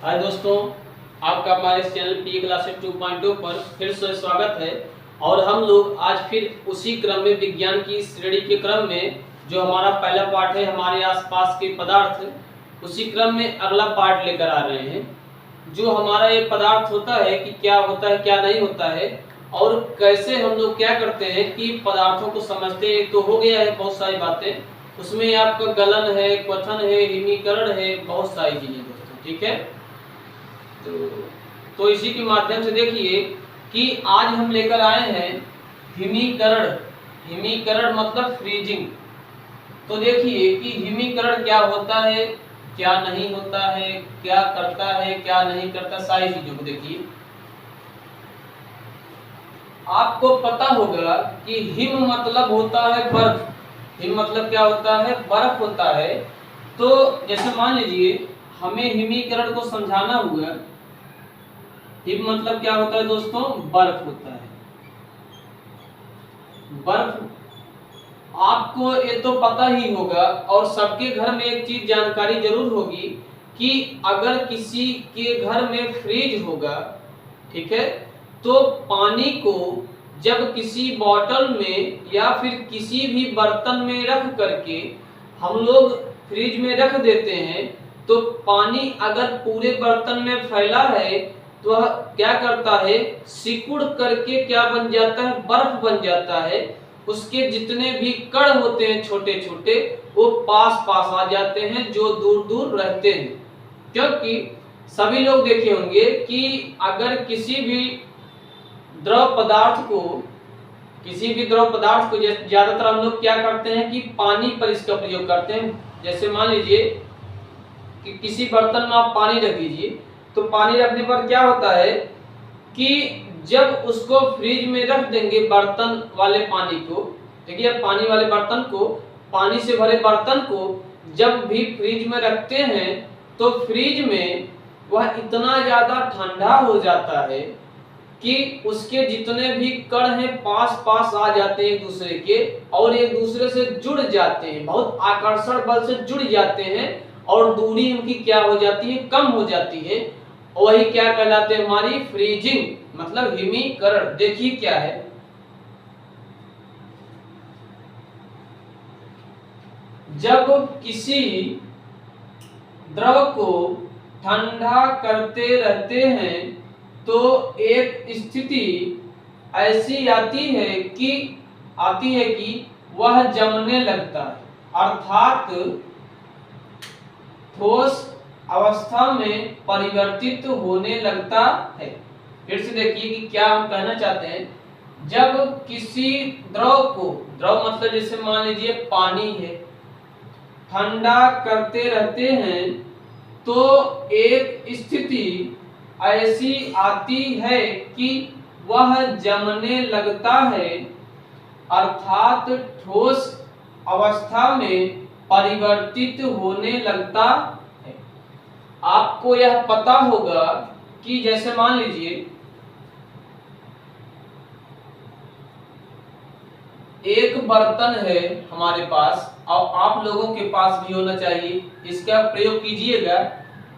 हाय दोस्तों, आपका हमारे इस चैनल पी क्लासेस 2.2 पर फिर से स्वागत है। और हम लोग आज फिर उसी क्रम में विज्ञान की श्रेणी के क्रम में जो हमारा पहला पार्ट है हमारे आसपास के पदार्थ, उसी क्रम में अगला पार्ट लेकर आ रहे हैं। जो हमारा ये पदार्थ होता है कि क्या होता है क्या नहीं होता है और कैसे हम लोग क्या करते हैं कि पदार्थों को समझते हैं। तो हो गया है बहुत सारी बातें, उसमें आपका गलन है, क्वथन है, हिमीकरण है, बहुत सारी चीजें दोस्तों। ठीक है, तो इसी के माध्यम से देखिए कि आज हम लेकर आए हैं हिमीकरण। हिमीकरण मतलब फ्रीजिंग। तो देखिए कि हिमीकरण क्या होता है, क्या नहीं होता है, क्या करता है, क्या नहीं करता, सारी चीजों को देखिए। आपको पता होगा कि हिम मतलब होता है बर्फ। हिम मतलब क्या होता है, बर्फ होता है। तो जैसे मान लीजिए हमें हिमीकरण को समझाना हुआ, हिम मतलब क्या होता है दोस्तों, बर्फ होता है। बर्फ आपको ये तो पता ही होगा और सबके घर में एक चीज जानकारी जरूर होगी कि अगर किसी के घर में फ्रिज होगा, ठीक है, तो पानी को जब किसी बोतल में या फिर किसी भी बर्तन में रख करके हम लोग फ्रिज में रख देते हैं, तो पानी अगर पूरे बर्तन में फैला है तो वह क्या करता है, सिकुड़ करके क्या बन जाता है, बर्फ बन जाता है। उसके जितने भी कण होते हैं छोटे छोटे, वो पास पास आ जाते हैं जो दूर दूर रहते हैं। क्योंकि सभी लोग देखे होंगे कि अगर किसी भी द्रव पदार्थ को ज्यादातर हम लोग क्या करते हैं कि पानी पर इसका प्रयोग करते हैं। जैसे मान लीजिए कि किसी बर्तन में आप पानी रख दीजिए, तो पानी रखने पर क्या होता है कि जब उसको फ्रिज में रख देंगे बर्तन वाले पानी को, देखिए पानी वाले बर्तन को, पानी से भरे बर्तन को जब भी फ्रिज में रखते हैं तो फ्रिज में वह इतना ज्यादा ठंडा हो जाता है कि उसके जितने भी कण हैं पास पास आ जाते हैं एक दूसरे के और एक दूसरे से जुड़ जाते हैं, बहुत आकर्षण बल से जुड़ जाते हैं और दूरी उनकी क्या हो जाती है, कम हो जाती है। वही क्या कहलाते हैं, हमारी फ्रीजिंग मतलब हिमीकरण। देखिए क्या है, जब किसी द्रव को ठंडा करते रहते हैं तो एक स्थिति ऐसी आती है कि वह जमने लगता है, अर्थात ठोस अवस्था में परिवर्तित होने लगता है। फिर से देखिए कि क्या हम कहना चाहते हैं। जब किसी द्रव को, द्रव मतलब जैसे मान लीजिए पानी है, ठंडा करते रहते हैं तो एक स्थिति ऐसी आती है कि वह जमने लगता है, अर्थात ठोस अवस्था में परिवर्तित होने लगता है। आपको यह पता होगा कि जैसे मान लीजिए एक बर्तन है हमारे पास और आप लोगों के पास भी होना चाहिए, इसका प्रयोग कीजिएगा।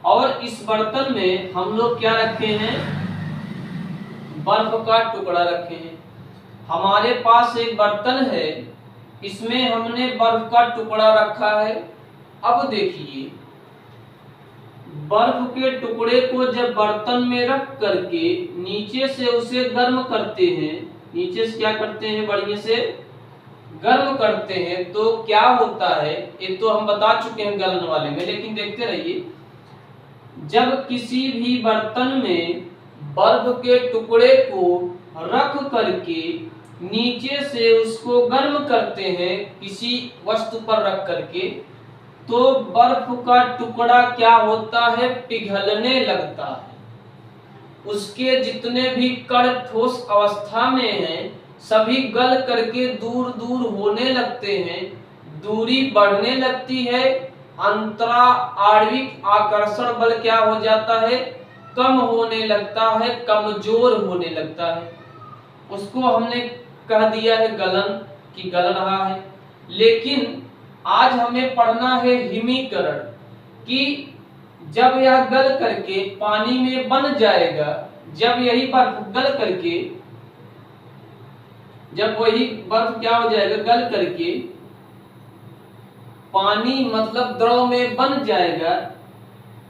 और इस बर्तन में हम लोग क्या रखे हैं, बर्फ का टुकड़ा रखे हैं। हमारे पास एक बर्तन है, इसमें हमने बर्फ का टुकड़ा रखा है। अब देखिए बर्फ के टुकड़े को जब बर्तन में रख करके नीचे से उसे गर्म करते हैं, नीचे से क्या करते हैं, बढ़िया से गर्म करते हैं, तो क्या होता है ये तो हम बता चुके हैं गलन वाले में, लेकिन देखते रहिए। जब किसी भी बर्तन में बर्फ के टुकड़े को रख करके नीचे से उसको गर्म करते हैं किसी वस्तु पर रख करके, तो बर्फ का टुकड़ा क्या होता है, पिघलने लगता है। उसके जितने भी कण ठोस अवस्था में हैं सभी गल करके दूर दूर होने लगते हैं, दूरी बढ़ने लगती है, अंतरा आणविक आकर्षण बल क्या हो जाता है, कम होने लगता है, कमजोर होने लगता है। उसको हमने कह दिया है गलन, की गल रहा है। लेकिन आज हमें पढ़ना है हिमीकरण, कि जब यह गल करके पानी में बन जाएगा, जब यही बर्फ गल करके, जब वही बर्फ क्या हो जाएगा, गल करके पानी मतलब द्रव में बन जाएगा,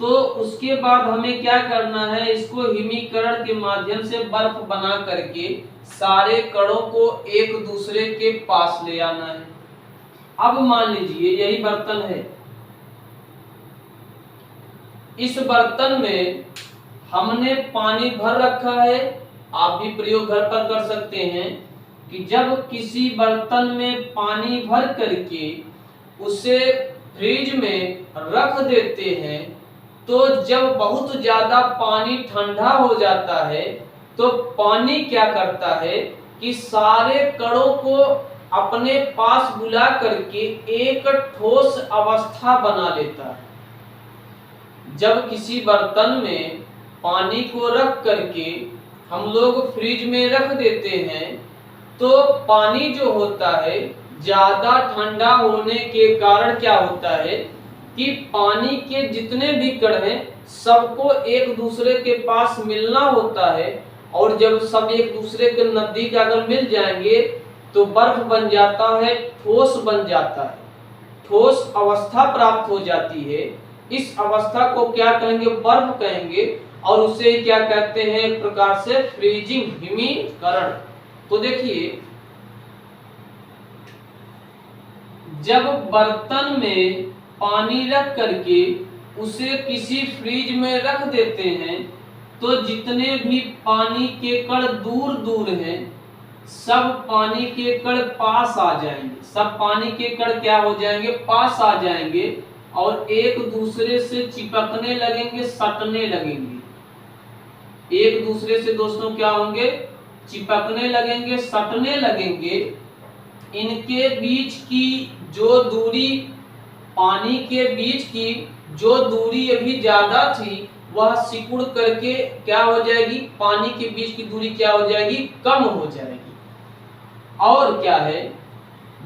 तो उसके बाद हमें क्या करना है, इसको हिमीकरण के माध्यम से बर्फ बना करके सारे कणों को एक दूसरे के पास ले आना है। अब मान लीजिए यही बर्तन है, इस बर्तन में हमने पानी भर रखा है। आप भी प्रयोग घर पर कर सकते हैं कि जब किसी बर्तन में पानी भर करके उसे फ्रिज में रख देते हैं, तो जब बहुत ज्यादा पानी ठंडा हो जाता है तो पानी क्या करता है कि सारे कणों को अपने पास बुला करके एक ठोस अवस्था बना लेता है। जब किसी बर्तन में पानी को रख करके हम लोग फ्रिज में रख देते हैं, तो पानी जो होता है ज्यादा ठंडा होने के कारण क्या होता है कि पानी के जितने भी कण हैं सबको एक दूसरे के पास मिलना होता है, और जब सब एक दूसरे के नजदीक अगर मिल जाएंगे तो बर्फ बन जाता है, ठोस बन जाता है, ठोस अवस्था प्राप्त हो जाती है। इस अवस्था को क्या कहेंगे, बर्फ कहेंगे, और उसे क्या कहते हैं, एक प्रकार से फ्रीजिंग, हिमीकरण। तो देखिए जब बर्तन में पानी रख करके उसे किसी फ्रिज में रख देते हैं, तो जितने भी पानी के कण दूर दूर हैं सब पानी के कण पास आ जाएंगे, सब पानी के कण क्या हो जाएंगे, पास आ जाएंगे, और एक दूसरे से चिपकने लगेंगे, सटने लगेंगे। एक दूसरे से दोस्तों क्या होंगे, चिपकने लगेंगे, सटने लगेंगे। इनके बीच की जो दूरी, पानी के बीच की जो दूरी अभी ज्यादा थी वह सिकुड़ करके क्या हो जाएगी, पानी के बीच की दूरी क्या हो जाएगी, कम हो जाएगी। और क्या है,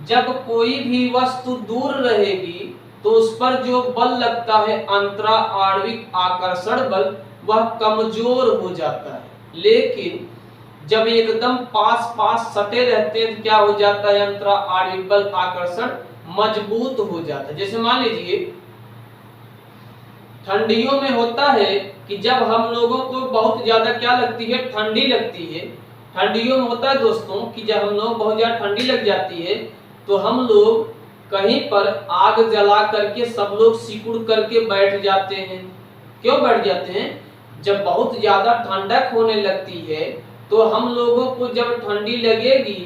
जब कोई भी वस्तु दूर रहेगी तो उस पर जो बल लगता है, अंतरा आणविक आकर्षण बल, वह कमजोर हो जाता है। लेकिन जब एकदम पास पास सटे रहते हैं तो क्या हो जाता है, अंतरा आणविक बल आकर्षण मजबूत हो जाता है। जैसे मान लीजिए ठंडियों में होता है कि जब हम लोगों को बहुत ज्यादा क्या लगती है, ठंडी लगती है। ठंडियों में होता है दोस्तों कि जब हम लोग बहुत ज्यादा ठंडी लग जाती है तो हम लोग कहीं पर आग जला करके सब लोग सिकुड़ करके बैठ जाते हैं। क्यों बैठ जाते हैं, जब बहुत ज्यादा ठंडक होने लगती है तो हम लोगों को जब ठंडी लगेगी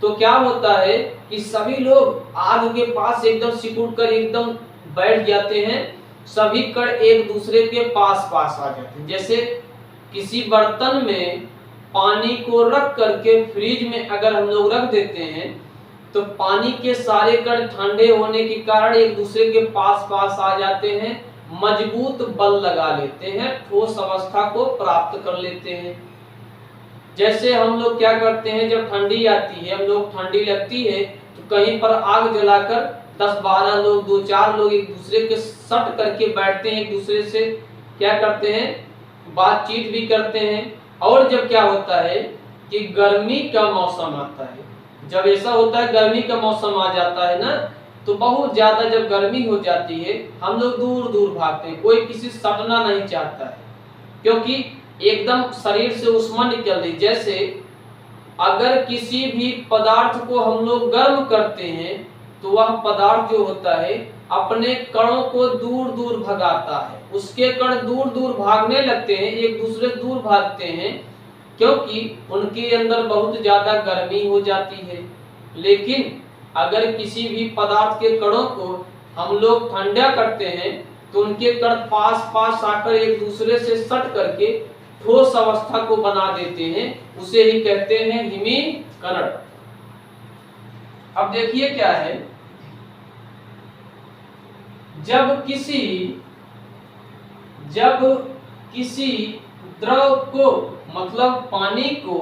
तो क्या होता है कि सभी लोग आग के पास एकदम सिकुड़ कर एकदम बैठ जाते हैं, सभी कण एक दूसरे के पास पास आ जाते हैं। जैसे किसी बर्तन में पानी को रख करके फ्रिज में अगर हम लोग रख देते हैं तो पानी के सारे कण ठंडे होने के कारण एक दूसरे के पास पास आ जाते हैं, मजबूत बल लगा लेते हैं, ठोस अवस्था को प्राप्त कर लेते हैं। जैसे हम लोग क्या करते हैं, जब ठंडी आती है, हम लोग ठंडी लगती है तो कहीं पर आग जलाकर 10-12 लोग, 2-4 लोग एक दूसरे के सट करके बैठते हैं, एक दूसरे से क्या करते हैं, बातचीत भी करते हैं। और जब क्या होता है कि गर्मी का मौसम आता है, जब ऐसा होता है गर्मी का मौसम आ जाता है ना, तो बहुत ज्यादा जब गर्मी हो जाती है हम लोग दूर दूर भागते हैं, कोई किसी से सटना नहीं चाहता है, क्योंकि एकदम शरीर से उष्मा निकल रही। जैसे अगर किसी भी पदार्थ को हम लोग गर्म करते हैं तो वह पदार्थ जो होता है अपने कणों को दूर दूर भगाता है, उसके कण दूर दूर भागने लगते हैं, एक दूसरे दूर भागते हैं, क्योंकि उनके अंदर बहुत ज्यादा गर्मी हो जाती है। लेकिन अगर किसी भी पदार्थ के कणों को हम लोग ठंडा करते हैं तो उनके कण पास पास आकर एक दूसरे से सट करके ठोस अवस्था को बना देते हैं, उसे ही कहते हैं हिमीकरण। अब देखिए क्या है, जब किसी द्रव को मतलब पानी को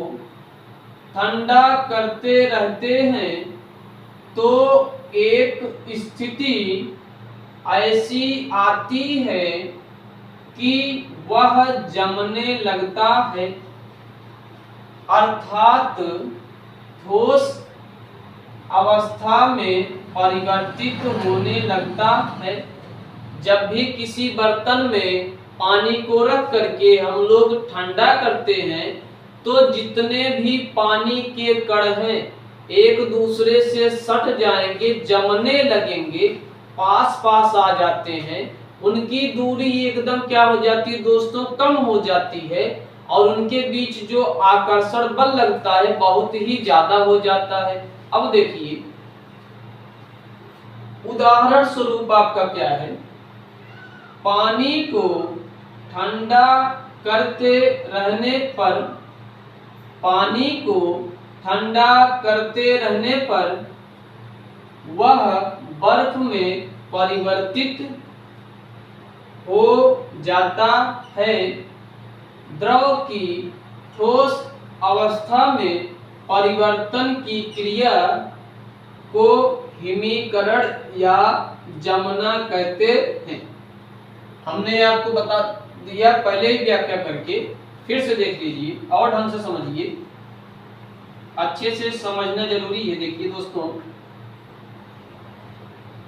ठंडा करते रहते हैं तो एक स्थिति ऐसी आती है कि वह जमने लगता है, अर्थात ठोस अवस्था में परिवर्तित होने लगता है। जब भी किसी बर्तन में पानी को रख करके हम लोग ठंडा करते हैं तो जितने भी पानी के कण हैं एक दूसरे से सट जाएंगे, जमने लगेंगे, पास पास आ जाते हैं, उनकी दूरी एकदम क्या हो जाती है दोस्तों, कम हो जाती है और उनके बीच जो आकर्षण बल लगता है बहुत ही ज्यादा हो जाता है। अब देखिए उदाहरण स्वरूप आपका क्या है, पानी को ठंडा करते रहने पर, पानी को ठंडा करते रहने पर वह बर्फ में परिवर्तित हो जाता है। द्रव की ठोस अवस्था में परिवर्तन की क्रिया को हिमीकरण या जमना कहते हैं। हमने आपको बता दिया पहले ही व्याख्या करके, फिर से देख लीजिए और ढंग से समझिए, अच्छे से समझना जरूरी है। देखिए दोस्तों,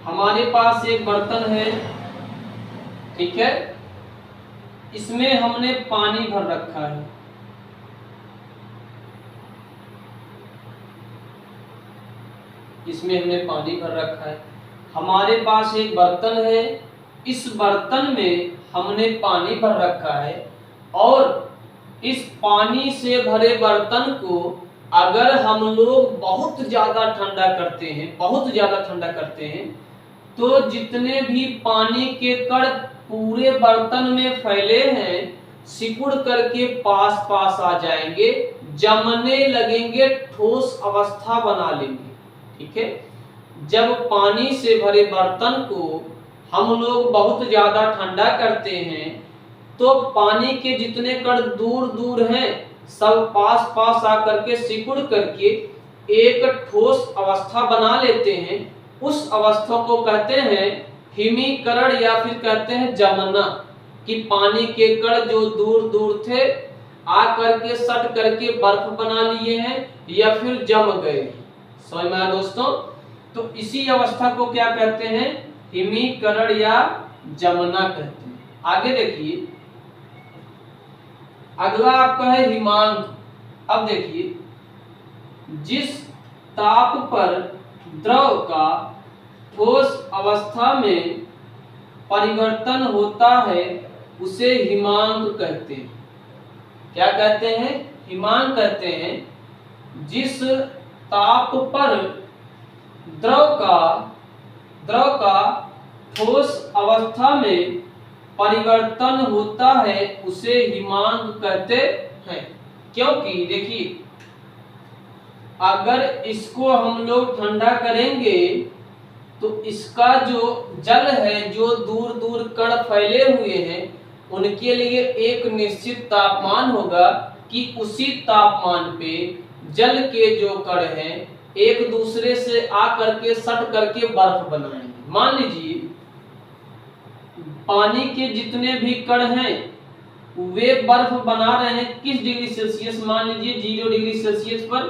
हमारे पास एक बर्तन है, ठीक है, इसमें हमने पानी भर रखा है। इसमें हमने पानी भर रखा है। हमारे पास एक बर्तन है, इस बर्तन में हमने पानी भर रखा है और इस पानी से भरे बर्तन को अगर हम लोग बहुत ज्यादा ठंडा करते हैं, बहुत ज्यादा ठंडा करते हैं, तो जितने भी पानी के कण पूरे बर्तन में फैले हैं सिकुड़ करके पास पास आ जाएंगे, जमने लगेंगे, ठोस अवस्था बना लेंगे। ठीक है, जब पानी से भरे बर्तन को हम लोग बहुत ज्यादा ठंडा करते हैं तो पानी के जितने कण दूर दूर हैं सब पास पास आकर के सिकुड़ करके एक ठोस अवस्था बना लेते हैं। उस अवस्था को कहते हैं हिमीकरण या फिर कहते हैं जमना, कि पानी के कण जो दूर दूर थे आकर के सट करके बर्फ बना लिए हैं या फिर जम गए। समझ में आया दोस्तों? तो इसी अवस्था को क्या कहते हैं, हिमीकरण या जमना कहते हैं। आगे देखिए, अगला आपका है हिमांक। अब देखिए, जिस ताप पर द्रव का ठोस अवस्था में परिवर्तन होता है उसे हिमांक कहते हैं। क्या कहते हैं? हिमांक कहते हैं। जिस ताप पर द्रव का ठोस अवस्था में परिवर्तन होता है उसे हिमांक कहते हैं। क्योंकि देखिए, अगर इसको हम लोग ठंडा करेंगे तो इसका जो जल है, जो दूर दूर कण फैले हुए हैं, उनके लिए एक निश्चित तापमान होगा कि उसी तापमान पे जल के जो कण हैं एक दूसरे से आकर के सट करके बर्फ बनाएंगे। मान लीजिए पानी के जितने भी कण हैं वे बर्फ बना रहे हैं किस डिग्री सेल्सियस, मान लीजिए 0 डिग्री सेल्सियस पर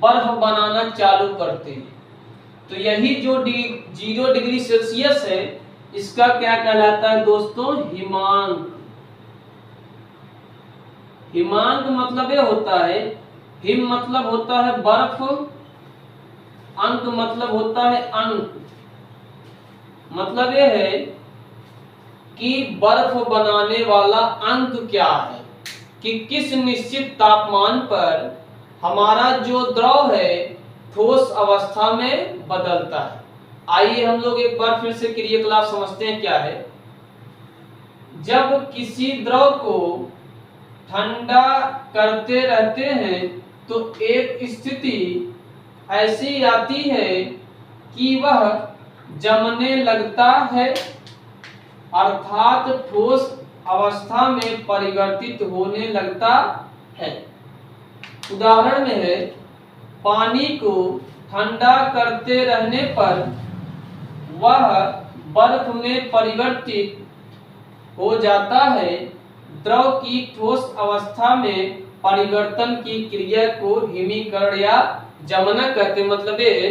बर्फ बनाना चालू करते हैं। तो यही जो 0 डिग्री सेल्सियस है इसका क्या कहलाता है दोस्तों, हिमांक। हिमांक मतलब ये होता है, हिम मतलब होता है बर्फ, अंक मतलब होता है अंक। मतलब ये है कि बर्फ बनाने वाला अंक क्या है, कि किस निश्चित तापमान पर हमारा जो द्रव है ठोस अवस्था में बदलता है। आइए हम लोग एक बार फिर से क्रियाकलाप समझते हैं क्या है। जब किसी द्रव को ठंडा करते रहते हैं तो एक स्थिति ऐसी आती है कि वह जमने लगता है, अर्थात ठोस अवस्था में परिवर्तित होने लगता है। उदाहरण में है, पानी को ठंडा करते रहने पर वह बर्फ में परिवर्तित हो जाता है। द्रव की ठोस अवस्था में परिवर्तन की क्रिया को हिमीकरण या जमना कहते हैं। मतलब ये है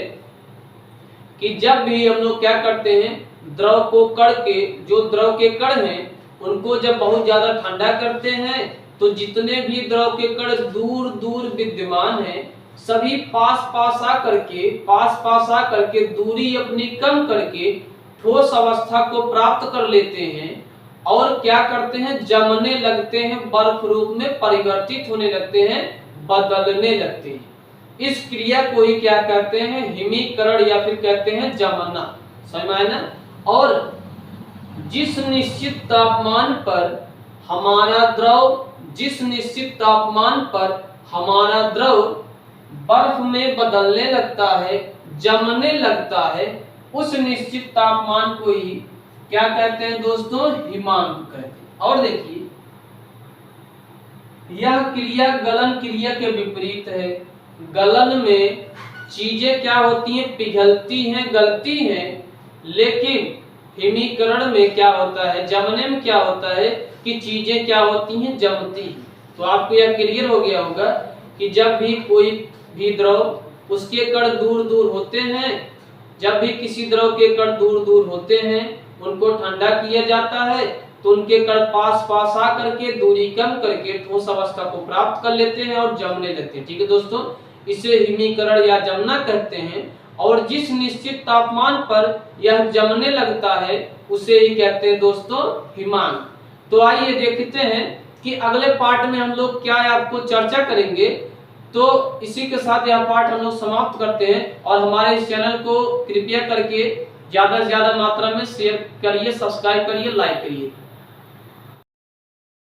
कि जब भी हम लोग क्या करते हैं, द्रव को कण के, जो द्रव के कण हैं उनको जब बहुत ज्यादा ठंडा करते हैं तो जितने भी द्रव के कण दूर दूर विद्यमान हैं सभी पास पास आ करके दूरी अपनी कम करके ठोस अवस्था को प्राप्त कर लेते हैं और क्या करते हैं, जमने लगते हैं, बर्फ रूप में परिवर्तित होने लगते हैं, बदलने लगते हैं। इस क्रिया को ही क्या कहते हैं, हिमीकरण या फिर कहते हैं जमना। समझ में आया ना। और जिस निश्चित तापमान पर हमारा द्रव बर्फ में बदलने लगता है, जमने लगता है, उस निश्चित तापमान को ही क्या कहते हैं दोस्तों, हिमांक कहते हैं। और देखिए यह क्रिया गलन क्रिया के विपरीत है। गलन में चीजें क्या होती हैं, पिघलती हैं, गलती हैं, लेकिन हिमीकरण में क्या होता है, जमने में क्या होता है कि चीजें क्या होती हैं, जमती हैं। तो आपको यह क्लियर हो गया होगा कि जब भी कोई भी द्रव उसके कण दूर दूर होते हैं, जब भी किसी द्रव के कण दूर दूर होते हैं उनको ठंडा किया जाता है तो उनके कण पास पास आ करके दूरी कम करके ठोस अवस्था को प्राप्त कर लेते हैं और जमने लगते हैं। ठीक है दोस्तों, इसे हिमीकरण या जमना कहते हैं। और जिस निश्चित तापमान पर यह जमने लगता है उसे ही कहते हैं दोस्तों हिमांक। तो आइए देखते हैं कि अगले पार्ट में हम लोग क्या आपको चर्चा करेंगे। तो इसी के साथ यह पार्ट हम लोग समाप्त करते हैं और हमारे इस चैनल को कृपया करके ज्यादा से ज्यादा मात्रा में शेयर करिए, सब्सक्राइब करिए, लाइक करिए।